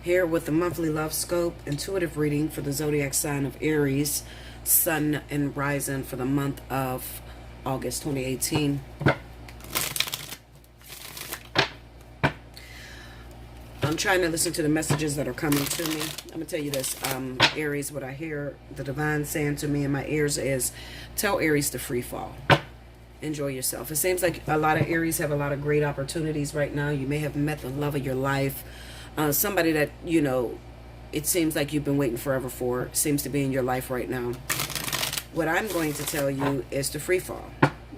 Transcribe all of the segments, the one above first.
Here with the monthly love scope, intuitive reading for the zodiac sign of Aries, sun and rising for the month of August 2018. I'm trying to listen to the messages that are coming to me. I'm going to tell you this, Aries, what I hear the divine saying to me in my ears is, tell Aries to free fall. Enjoy yourself. It seems like a lot of Aries have a lot of great opportunities right now. You may have met the love of your life. Somebody that, you know, it seems like you've been waiting forever for, seems to be in your life right now. What I'm going to tell you is to free fall.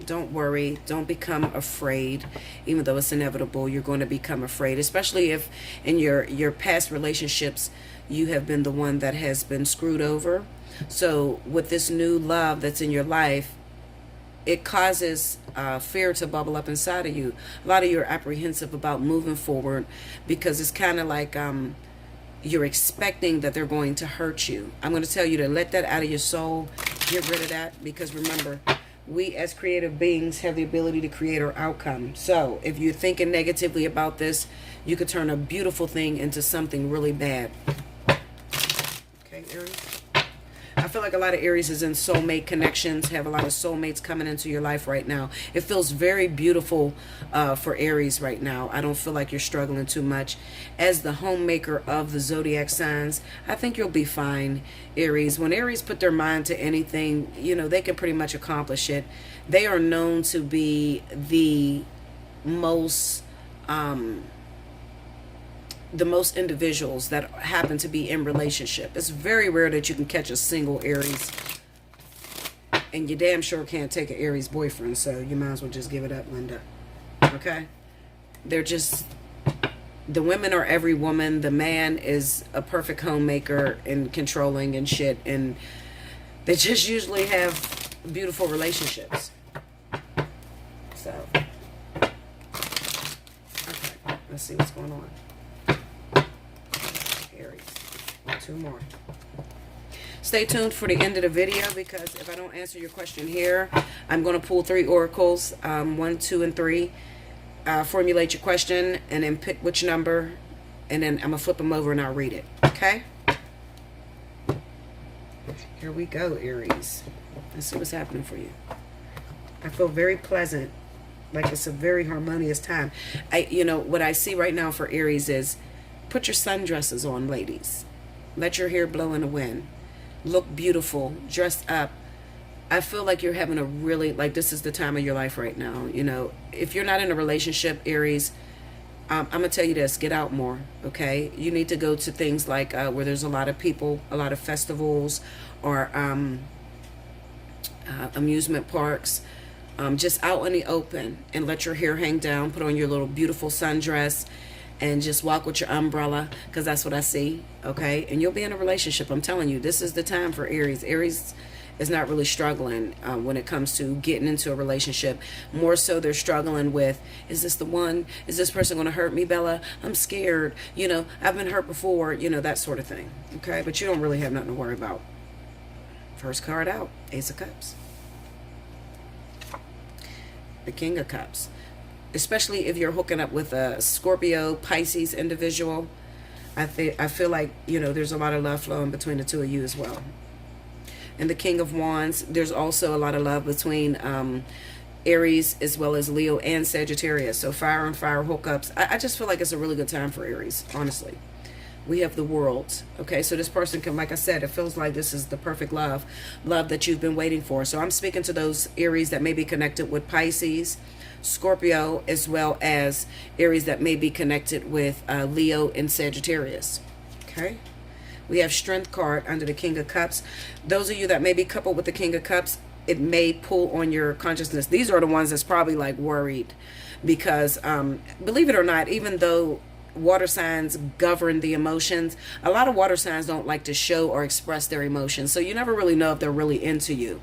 Don't worry. Don't become afraid. Even though it's inevitable, you're going to become afraid, especially if in your past relationships you have been the one that has been screwed over. So with this new love that's in your life, it causes fear to bubble up inside of you. A lot of you are apprehensive about moving forward because it's kind of like you're expecting that they're going to hurt you. I'm going to tell you to let that out of your soul. Get rid of that, because remember, we as creative beings have the ability to create our outcome. So if you're thinking negatively about this, you could turn a beautiful thing into something really bad. Okay, Aries? I feel like a lot of Aries is in soulmate connections, have a lot of soulmates coming into your life right now. It feels very beautiful for Aries right now. I don't feel like you're struggling too much. As the homemaker of the zodiac signs, I think you'll be fine, Aries. When Aries put their mind to anything, you know, they can pretty much accomplish it. They are known to be the most individuals that happen to be in relationship. It's very rare that you can catch a single Aries, and you damn sure can't take an Aries boyfriend, so you might as well just give it up, Linda. Okay? They're just, the women are every woman. The man is a perfect homemaker and controlling and shit, and they just usually have beautiful relationships. So, okay, let's see what's going on. Aries, 2 more. Stay tuned for the end of the video, because if I don't answer your question here, I'm going to pull 3 oracles, 1, 2, and 3. Formulate your question and then pick which number, and then I'm going to flip them over and I'll read it. Okay? Here we go, Aries. Let's see what's happening for you. I feel very pleasant, like it's a very harmonious time. You know, what I see right now for Aries is, put your sundresses on, ladies. Let your hair blow in the wind. Look beautiful, dressed up. I feel like you're having a really, like, this is the time of your life right now. You know, if you're not in a relationship, Aries, I'm going to tell you this, get out more, okay? You need to go to things like where there's a lot of people, a lot of festivals, or amusement parks. Just out in the open, and let your hair hang down. Put on your little beautiful sundress and just walk with your umbrella, because that's what I see, okay? And you'll be in a relationship. I'm telling you, this is the time for Aries. Aries is not really struggling when it comes to getting into a relationship. More so, they're struggling with, is this the one? Is this person going to hurt me, Bella? I'm scared. You know, I've been hurt before, you know, that sort of thing, okay? But you don't really have nothing to worry about. First card out, Ace of Cups. The King of Cups. Especially if you're hooking up with a Scorpio, Pisces individual, I feel like, you know, there's a lot of love flowing between the two of you as well. And the King of Wands, there's also a lot of love between Aries as well as Leo and Sagittarius. So fire and fire hookups. I just feel like it's a really good time for Aries, honestly. We have the World, okay? So this person can, like I said, it feels like this is the perfect love that you've been waiting for. So I'm speaking to those Aries that may be connected with Pisces, Scorpio, as well as Aries that may be connected with Leo and Sagittarius. Okay, we have Strength card under the King of Cups. Those of you that may be coupled with the King of Cups, it may pull on your consciousness. These are the ones that's probably like worried, because believe it or not, even though water signs govern the emotions, a lot of water signs don't like to show or express their emotions, so you never really know if they're really into you.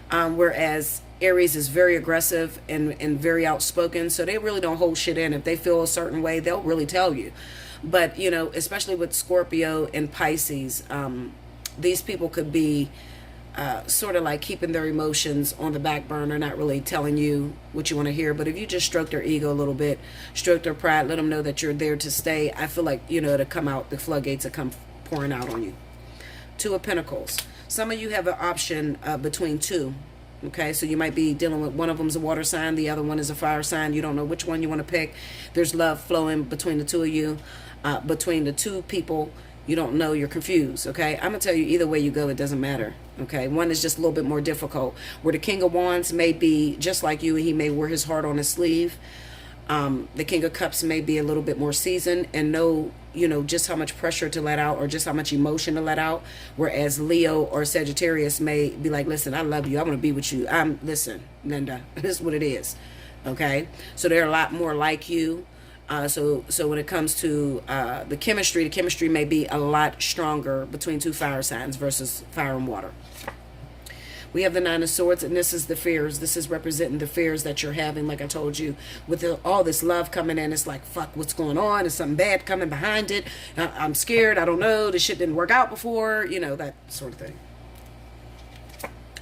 Whereas Aries is very aggressive and very outspoken, so they really don't hold shit in. If they feel a certain way, they'll really tell you. But, you know, especially with Scorpio and Pisces, these people could be sort of like keeping their emotions on the back burner, not really telling you what you want to hear. But if you just stroke their ego a little bit, stroke their pride, let them know that you're there to stay, I feel like, you know, to come out, the floodgates will come pouring out on you. Two of Pentacles. Some of you have an option between two. Okay, so you might be dealing with one of them's a water sign, the other one is a fire sign. You don't know which one you want to pick. There's love flowing between the two of you, between the two people. You don't know, you're confused. Okay, I'm gonna tell you, either way you go, it doesn't matter. Okay, one is just a little bit more difficult. Where the King of Wands may be just like you, and he may wear his heart on his sleeve. The King of Cups may be a little bit more seasoned and know, you know, just how much pressure to let out or just how much emotion to let out. Whereas Leo or Sagittarius may be like, listen, I love you, I want to be with you. Listen, Linda, this is what it is. Okay, so they're a lot more like you. So when it comes to the chemistry may be a lot stronger between two fire signs versus fire and water. We have the Nine of Swords, and this is the fears. This is representing the fears that you're having, like I told you. With all this love coming in, it's like, fuck, what's going on? Is something bad coming behind it? I'm scared. I don't know. This shit didn't work out before. You know, that sort of thing.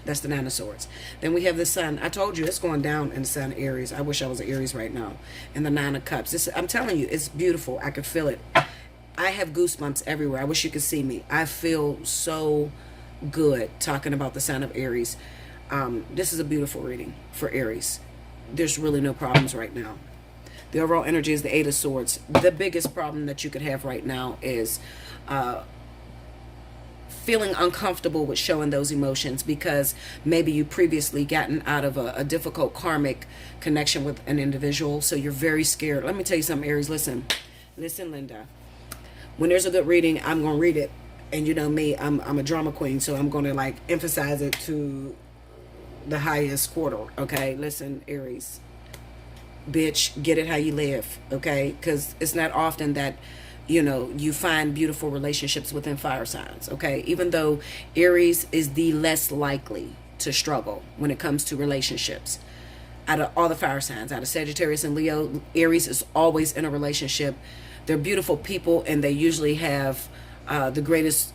That's the Nine of Swords. Then we have the Sun. I told you, it's going down in the Sun, Aries. I wish I was an Aries right now. And the Nine of Cups. I'm telling you, it's beautiful. I can feel it. I have goosebumps everywhere. I wish you could see me. I feel so good talking about the sign of Aries. This is a beautiful reading for Aries. There's really no problems right now. The overall energy is the Eight of Swords. The biggest problem that you could have right now is feeling uncomfortable with showing those emotions because maybe you previously gotten out of a difficult karmic connection with an individual, so you're very scared. Let me tell you something, Aries. Listen, Linda. When there's a good reading, I'm gonna read it. And you know me, I'm a drama queen, so I'm going to like emphasize it to the highest quarter, okay? Listen, Aries, bitch, get it how you live, okay? Because it's not often that, you know, you find beautiful relationships within fire signs, okay? Even though Aries is the less likely to struggle when it comes to relationships. Out of all the fire signs, out of Sagittarius and Leo, Aries is always in a relationship. They're beautiful people, and they usually have the greatest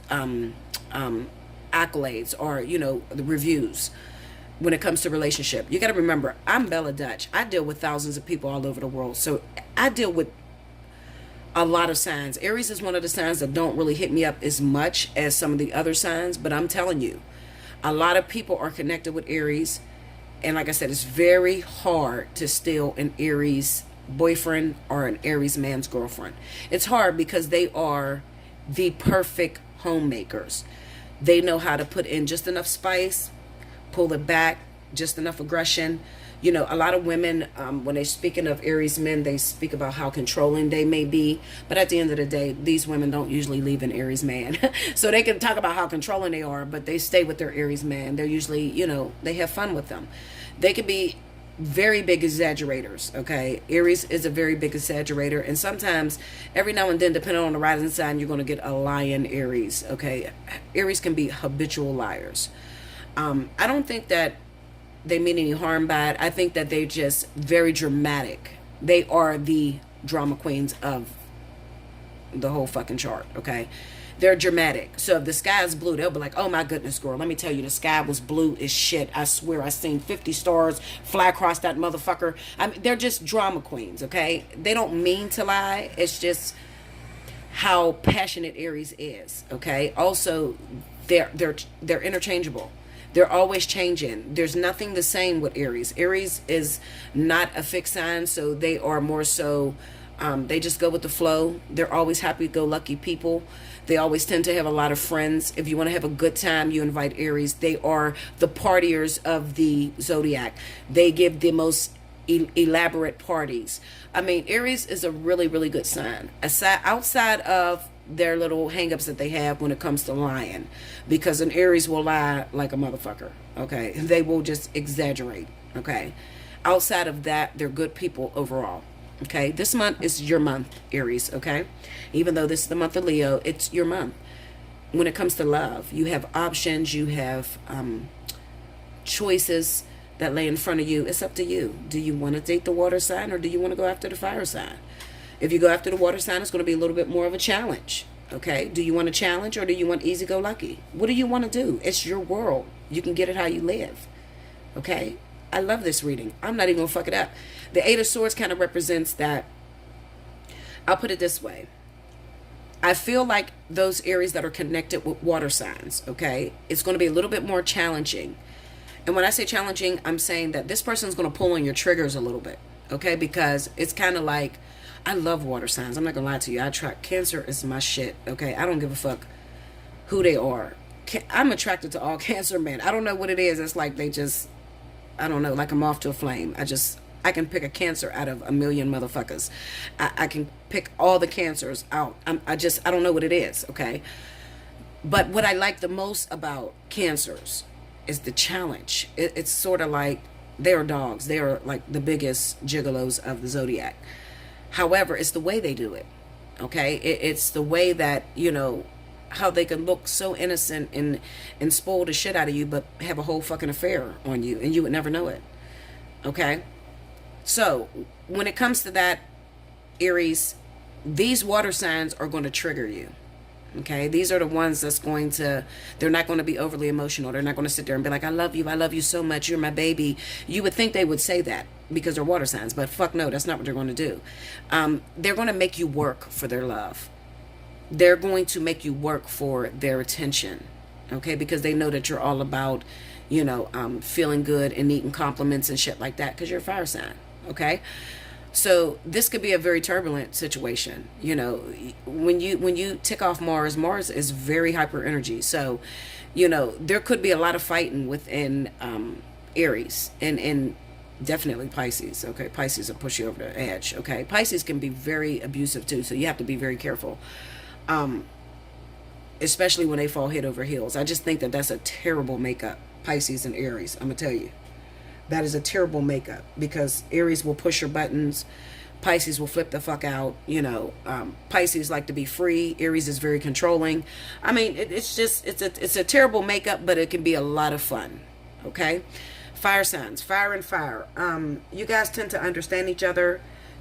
accolades or, you know, the reviews when it comes to relationship. You got to remember, I'm Bella Dutch. I deal with thousands of people all over the world. So I deal with a lot of signs. Aries is one of the signs that don't really hit me up as much as some of the other signs. But I'm telling you, a lot of people are connected with Aries. And like I said, it's very hard to steal an Aries boyfriend or an Aries man's girlfriend. It's hard because they are the perfect homemakers. They know how to put in just enough spice, pull it back, just enough aggression. You know, a lot of women, when they're speaking of Aries men, they speak about how controlling they may be. But at the end of the day, these women don't usually leave an Aries man. So they can talk about how controlling they are, but they stay with their Aries man. They're usually, you know, they have fun with them. They can be very big exaggerators, okay? Aries is a very big exaggerator, and sometimes every now and then, depending on the rising sign, you're going to get a lion Aries, okay? Aries can be habitual liars. I don't think that they mean any harm by it. I think that they're just very dramatic. They are the drama queens of the whole fucking chart, okay? They're dramatic. So if the sky is blue, they'll be like, oh my goodness, girl, let me tell you, the sky was blue as shit. I swear I seen 50 stars fly across that motherfucker. I mean, they're just drama queens, okay? They don't mean to lie. It's just how passionate Aries is, okay? Also, they're interchangeable. They're always changing. There's nothing the same with Aries. Aries is not a fixed sign, so they are more so, they just go with the flow. They're always happy-go-lucky people. They always tend to have a lot of friends. If you want to have a good time, you invite Aries. They are the partiers of the zodiac. They give the most elaborate parties. I mean, Aries is a really, really good sign. Outside of their little hangups that they have when it comes to lying, because an Aries will lie like a motherfucker, okay? They will just exaggerate, okay? Outside of that, they're good people overall. Okay, this month is your month, Aries, okay? Even though this is the month of Leo, it's your month. When it comes to love, you have options, you have choices that lay in front of you. It's up to you. Do you want to date the water sign or do you want to go after the fire sign? If you go after the water sign, it's going to be a little bit more of a challenge, Okay, do you want a challenge or do you want easy-go-lucky? What do you want to do? It's your world. You can get it how you live. Okay, I love this reading. I'm not even gonna fuck it up. The Eight of Swords kind of represents that. I'll put it this way. I feel like those Aries that are connected with water signs, okay, it's going to be a little bit more challenging. And when I say challenging, I'm saying that this person's going to pull on your triggers a little bit, okay, because it's kind of like, I love water signs. I'm not going to lie to you. I attract Cancer is my shit, okay? I don't give a fuck who they are. I'm attracted to all Cancer men. I don't know what it is. It's like they just, I don't know, like I'm off to a flame. I can pick a Cancer out of a million motherfuckers. I can pick all the Cancers out. I don't know what it is, okay? But what I like the most about Cancers is the challenge. It's sort of like they're dogs. They are like the biggest gigolos of the zodiac. However, it's the way they do it, okay? It's the way that, you know, how they can look so innocent and spoil the shit out of you, but have a whole fucking affair on you, and you would never know it, okay? So, when it comes to that, Aries, these water signs are going to trigger you. Okay? These are the ones that's going to, they're not going to be overly emotional. They're not going to sit there and be like, I love you so much, you're my baby. You would think they would say that because they're water signs, but fuck no, that's not what they're going to do. They're going to make you work for their love. They're going to make you work for their attention. Okay? Because they know that you're all about, you know, feeling good and needing compliments and shit like that because you're a fire sign. Okay, so this could be a very turbulent situation. You know, when you tick off Mars is very hyper energy. So, you know, there could be a lot of fighting within Aries and definitely Pisces. Okay, Pisces will push you over the edge. Okay, Pisces can be very abusive too, so you have to be very careful, especially when they fall head over heels. I just think that that's a terrible makeup, Pisces and Aries. I'm gonna tell you. That is a terrible makeup because Aries will push your buttons. Pisces will flip the fuck out. You know, Pisces like to be free. Aries is very controlling. I mean, it's a terrible makeup, but it can be a lot of fun. Okay? Fire signs, fire and fire. You guys tend to understand each other.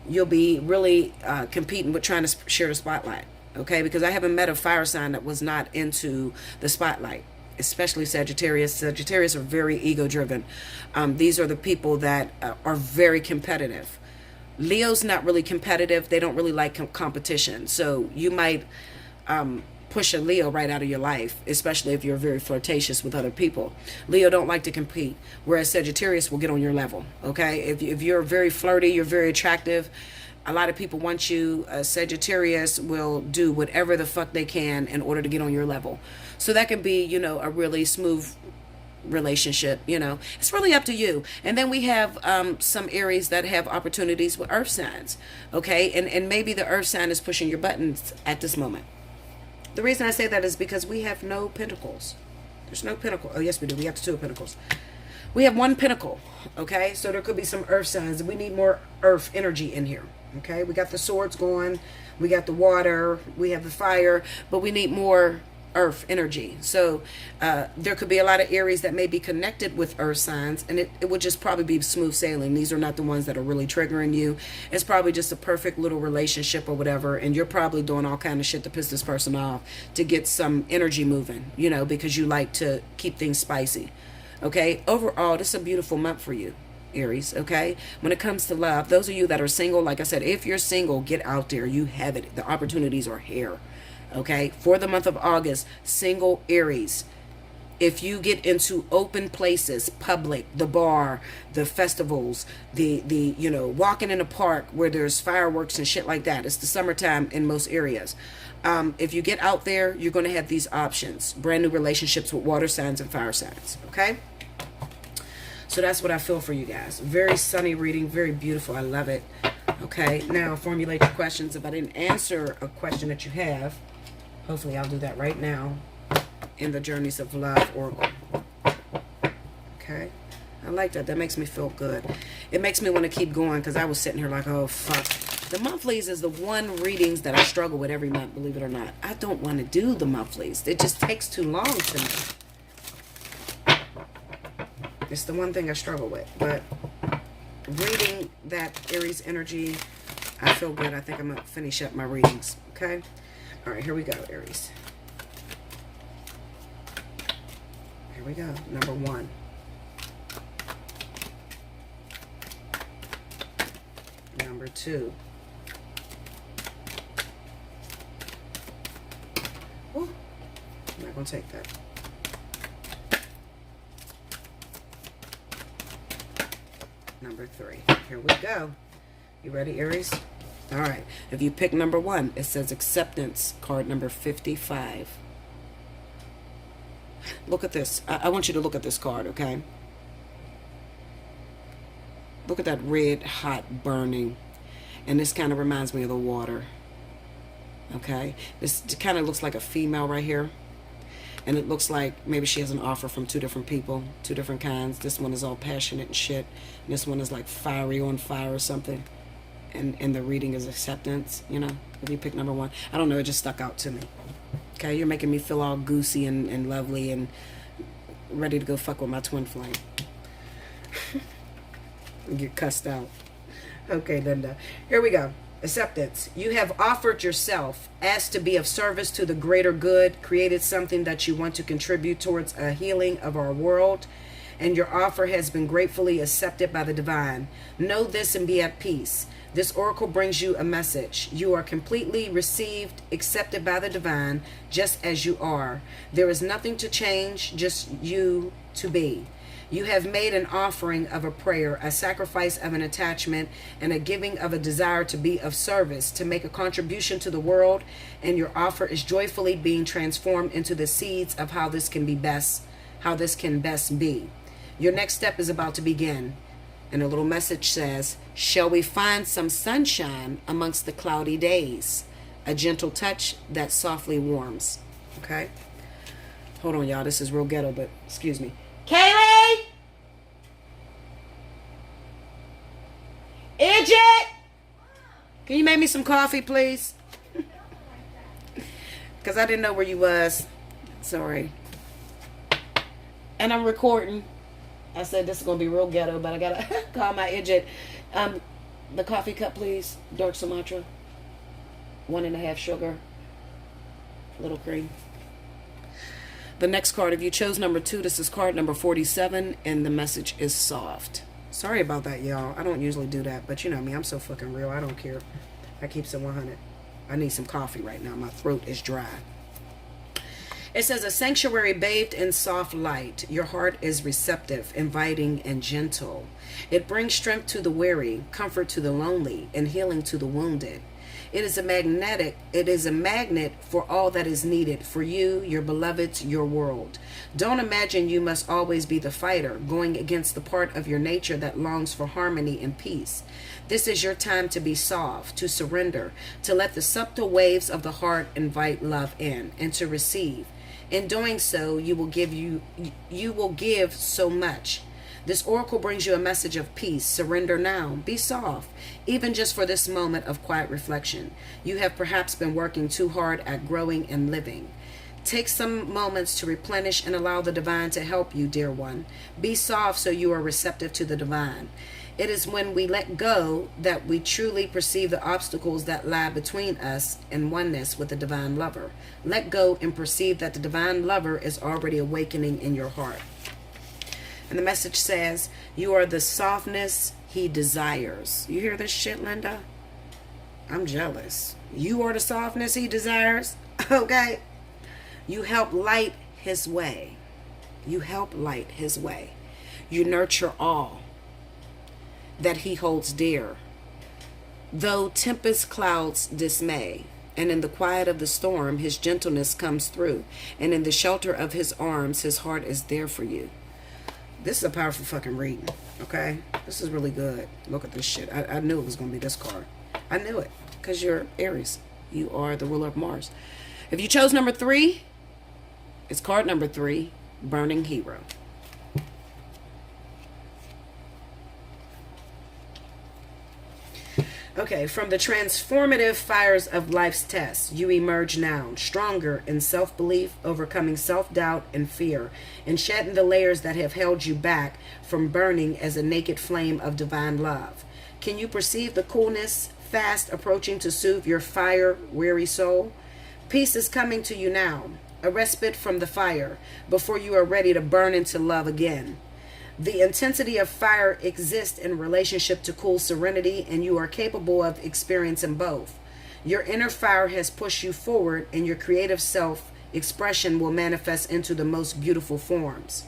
You'll be really competing with trying to share the spotlight. Okay? Because I haven't met a fire sign that was not into the spotlight. Especially Sagittarius. Sagittarius are very ego-driven. These are the people that are very competitive. Leo's not really competitive. They don't really like competition. So you might push a Leo right out of your life, especially if you're very flirtatious with other people. Leo don't like to compete, whereas Sagittarius will get on your level. Okay, if you're very flirty, you're very attractive, a lot of people want you. Sagittarius will do whatever the fuck they can in order to get on your level. So that can be, you know, a really smooth relationship. You know, it's really up to you. And then we have some Aries that have opportunities with earth signs. Okay, and maybe the earth sign is pushing your buttons at this moment. The reason I say that is because we have no pentacles. There's no pentacle. Oh yes, we do. We have the two of pentacles. We have one pentacle. Okay, so there could be some earth signs. We need more earth energy in here. Okay, we got the swords going, we got the water, we have the fire, but we need more earth energy. So there could be a lot of Aries that may be connected with earth signs, and it would just probably be smooth sailing. These are not the ones that are really triggering you. It's probably just a perfect little relationship or whatever, and you're probably doing all kind of shit to piss this person off to get some energy moving, you know, because you like to keep things spicy. Okay, overall, this is a beautiful month for you, Aries. Okay, when it comes to love, those of you that are single, like I said, if you're single, get out there. You have it. The opportunities are here. Okay, for the month of August, single Aries, if you get into open places, public, the bar, the festivals, the you know, walking in a park where there's fireworks and shit like that, it's the summertime in most areas. If you get out there, you're going to have these options, brand new relationships with water signs and fire signs. Okay, so that's what I feel for you guys. Very sunny reading, very beautiful. I love it. Okay, now formulate your questions. If I didn't answer a question that you have, hopefully I'll do that right now in the Journeys of Love Oracle. Okay, I like that. That makes me feel good. It makes me want to keep going because I was sitting here like, oh fuck. The monthlies is the one readings that I struggle with every month, believe it or not. I don't want to do the monthlies. It just takes too long to me. It's the one thing I struggle with. But reading that Aries energy, I feel good. I think I'm going to finish up my readings. Okay? All right, here we go, Aries. Here we go. Number 1. Number 2. Ooh, I'm not going to take that. Number 3. Here we go. You ready, Aries? All right. If you pick number 1, it says acceptance, card number 55. Look at this. I want you to look at this card, okay? Look at that red, hot, burning. And this kind of reminds me of the water. Okay? This kind of looks like a female right here. And it looks like maybe she has an offer from 2 different people, 2 different kinds. This one is all passionate and shit. And this one is like fiery on fire or something. And the reading is acceptance, you know, if you pick number 1. I don't know, it just stuck out to me. Okay, you're making me feel all goosey and lovely and ready to go fuck with my twin flame. Get cussed out. Okay, Linda. Here we go. Acceptance. You have offered yourself as to be of service to the greater good, created something that you want to contribute towards a healing of our world, and your offer has been gratefully accepted by the divine. Know this and be at peace. This oracle brings you a message. You are completely received, accepted by the divine, just as you are. There is nothing to change, just you to be. You have made an offering of a prayer, a sacrifice of an attachment, and a giving of a desire to be of service, to make a contribution to the world, and your offer is joyfully being transformed into the seeds of how this can best be. Your next step is about to begin. And a little message says, shall we find some sunshine amongst the cloudy days? A gentle touch that softly warms. Okay? Hold on, y'all. This is real ghetto, but excuse me. Kaylee! Idget! Can you make me some coffee, please? Because I didn't know where you was. Sorry. And I'm recording. I said this is going to be real ghetto, but I got to call my Idget. The coffee cup, please. Dark Sumatra. 1.5 sugar. Little cream. The next card, if you chose number 2, this is card number 47, and the message is soft. Sorry about that, y'all. I don't usually do that, but you know me. I'm so fucking real. I don't care. I keep it 100. I need some coffee right now. My throat is dry. It says, a sanctuary bathed in soft light. Your heart is receptive, inviting, and gentle. It brings strength to the weary, comfort to the lonely, and healing to the wounded. It is a magnet for all that is needed for you, your beloveds, your world. Don't imagine you must always be the fighter, going against the part of your nature that longs for harmony and peace. This is your time to be soft, to surrender, to let the subtle waves of the heart invite love in, and to receive. In doing so, you will give so much. This oracle brings you a message of peace. Surrender now. Be soft, even just for this moment of quiet reflection. You have perhaps been working too hard at growing and living. Take some moments to replenish and allow the divine to help you, dear one. Be soft so you are receptive to the divine. It is when we let go that we truly perceive the obstacles that lie between us and oneness with the divine lover. Let go and perceive that the divine lover is already awakening in your heart. And the message says, you are the softness he desires. You hear this shit, Linda? I'm jealous. You are the softness he desires. Okay? You help light his way. You help light his way. You nurture all that he holds dear. Though tempest clouds dismay, and in the quiet of the storm, his gentleness comes through. And in the shelter of his arms, his heart is there for you. This is a powerful fucking reading, okay? This is really good. Look at this shit. I knew it was going to be this card. I knew it, because you're Aries. You are the ruler of Mars. If you chose number 3, it's card number 3, Burning Hero. Okay, from the transformative fires of life's tests, you emerge now, stronger in self-belief, overcoming self-doubt and fear, and shedding the layers that have held you back from burning as a naked flame of divine love. Can you perceive the coolness fast approaching to soothe your fire-weary soul? Peace is coming to you now, a respite from the fire before you are ready to burn into love again. The intensity of fire exists in relationship to cool serenity, and you are capable of experiencing both. Your inner fire has pushed you forward, and your creative self-expression will manifest into the most beautiful forms.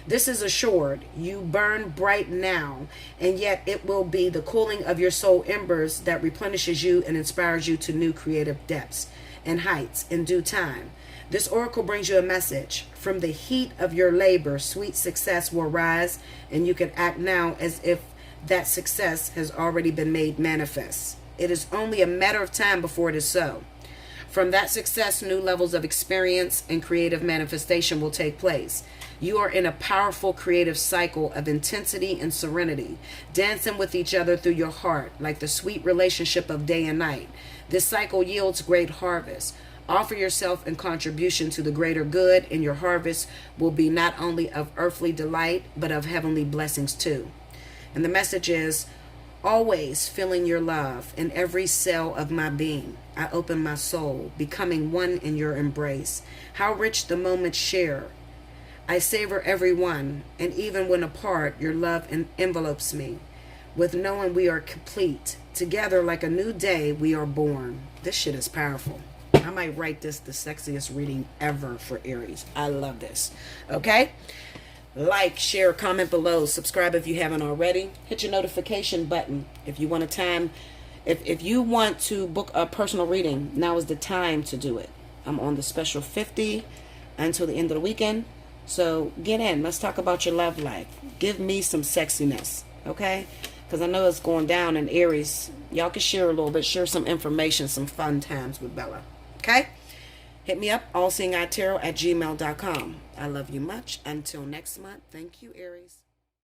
This is assured. You burn bright now, and yet it will be the cooling of your soul embers that replenishes you and inspires you to new creative depths and heights in due time. This oracle brings you a message. From the heat of your labor, sweet success will rise, and you can act now as if that success has already been made manifest. It is only a matter of time before it is so. From that success, new levels of experience and creative manifestation will take place. You are in a powerful creative cycle of intensity and serenity, dancing with each other through your heart like the sweet relationship of day and night. This cycle yields great harvest. Offer yourself in contribution to the greater good, and your harvest will be not only of earthly delight, but of heavenly blessings too. And the message is, always feeling your love in every cell of my being. I open my soul, becoming one in your embrace. How rich the moments share. I savor every one, and even when apart, your love envelopes me. With knowing we are complete. Together like a new day, we are born. This shit is powerful. I might write this the sexiest reading ever for Aries. I love this. Okay? Like, share, comment below. Subscribe if you haven't already. Hit your notification button if you want a time. If you want to book a personal reading, now is the time to do it. I'm on the special 50 until the end of the weekend. So get in. Let's talk about your love life. Give me some sexiness. Okay? Because I know it's going down in Aries. Y'all can share a little bit. Share some information, some fun times with Bella. Okay? Hit me up, allseeingeyetarot@gmail.com. I love you much. Until next month, thank you, Aries.